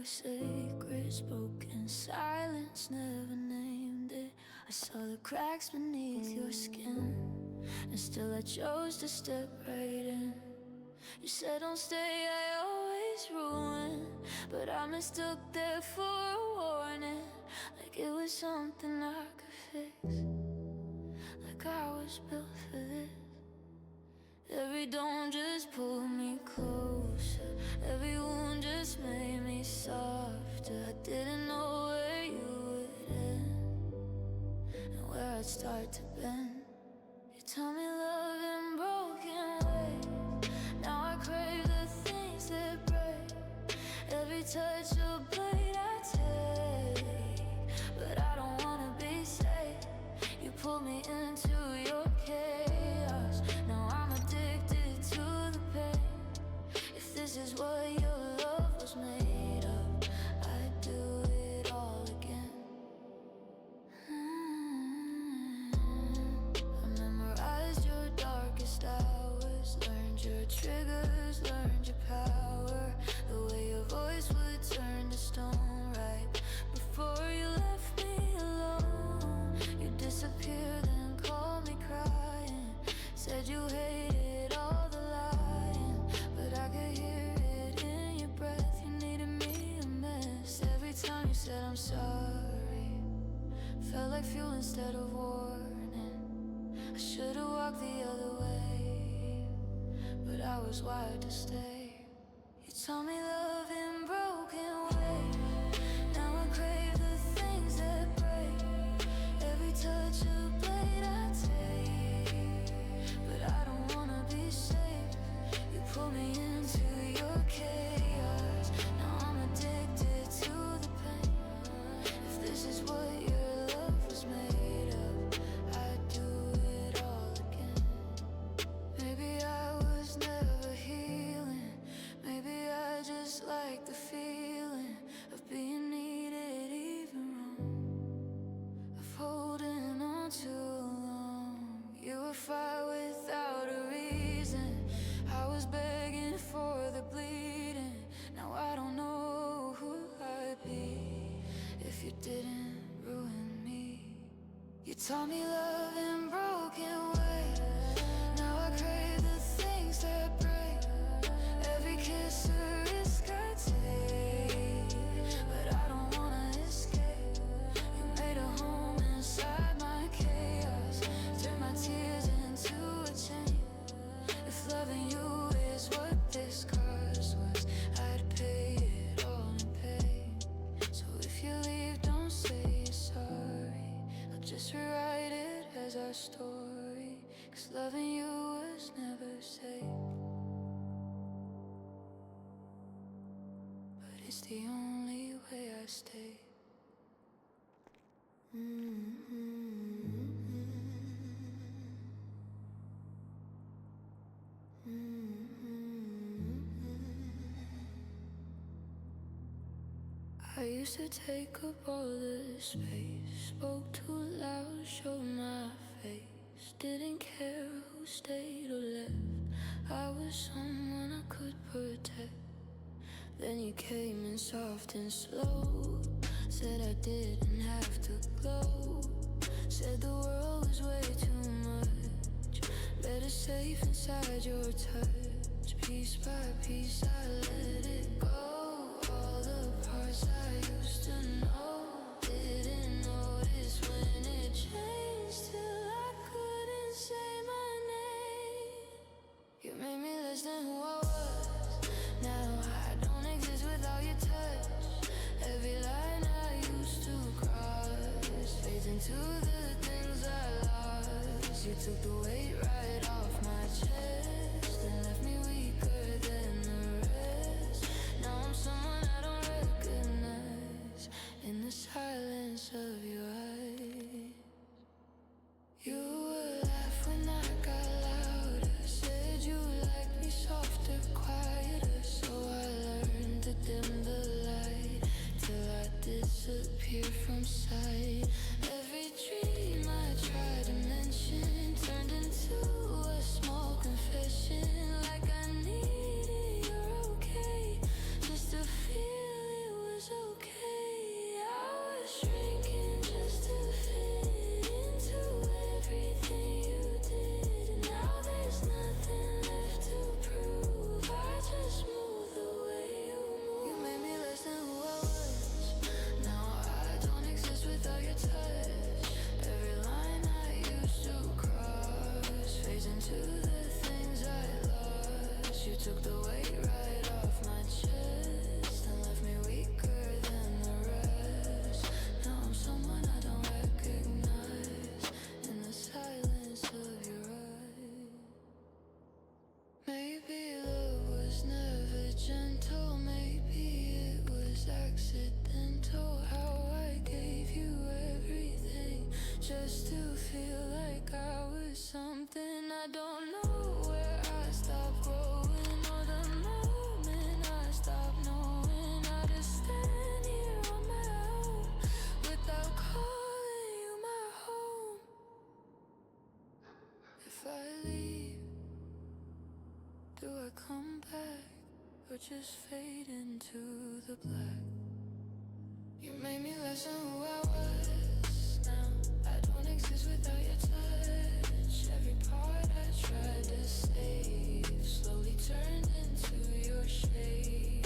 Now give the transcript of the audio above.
Sacred spoken silence, never named it. I saw the cracks beneath your skin, and still I chose to step right in. You said don't stay, I always ruin, but I mistook that for a warning. Like it was something I could fix, like I was built for this. Every dawn just pulled me closer, every wound just made me softer. I didn't know where you would end and where I'd start to bend. You told me love in broken ways. Now I crave the things that break. Every touch of blade I take, but I don't wanna be safe. You pulled me into your chaos. Now I'm addicted to the pain. If this is what your love was made of, I'd do it all again. I memorized your darkest hours, learned your triggers, learned your power. The way your voice would turn to stone right before you left me alone. You disappeared and called me crying, said you hated all the lying, but I could hear it in your breath. You needed me a mess. Every time you said I'm sorry, felt like fuel instead of warning. I should've walked the other way, but I was wired to stay. You told me love in broken ways. Now I crave the things that break. Every touch of blade I take, but I don't wanna be safe. You pull me into your chaos. Now I'm addicted to the pain. If this is what your love was made of, I'd do it all again. Maybe I was never healing, maybe I just like the feeling of being needed even wrong, of holding on too long. You were fire without a reason, I was begging for the bleeding. Now I don't know who I'd be if you didn't ruin me. You taught me love in broken ways. Now I crave the things that break. Every kiss a risk I take, but I don't wanna escape. You made a home inside my chaos, turned my tears into a chain. If loving you is what this cost was, I'd pay it all in pain. So if you leave, don't say you're sorry, I'll just rewrite it as our story. 'Cause loving you was never safe, but it's the only way I stay. I used to take up all the space, spoke too loud, showed my face, didn't care who stayed or left. I was someone I could protect. Then you came in soft and slow, said I didn't have to glow, said the world was way too much, better safe inside your touch. Piece by piece I let it go. All the parts I used to know, didn't notice when it changed till I couldn't say my name. You made me less than who I was. Now I don't exist without your touch. Every line I used to cross fades into the things I lost. You took the weight right off my chest and left me weaker than the rest. Now I'm someone I don't recognize in the silence of your eyes. You would laugh when I got louder, said you liked me softer, quieter. So I learned to dim the light till I disappear from sight. Every dream I tried to mention turned just fade into the black. You made me less than who I was. Now I don't exist without your touch. Every part I tried to save slowly turned into your shade.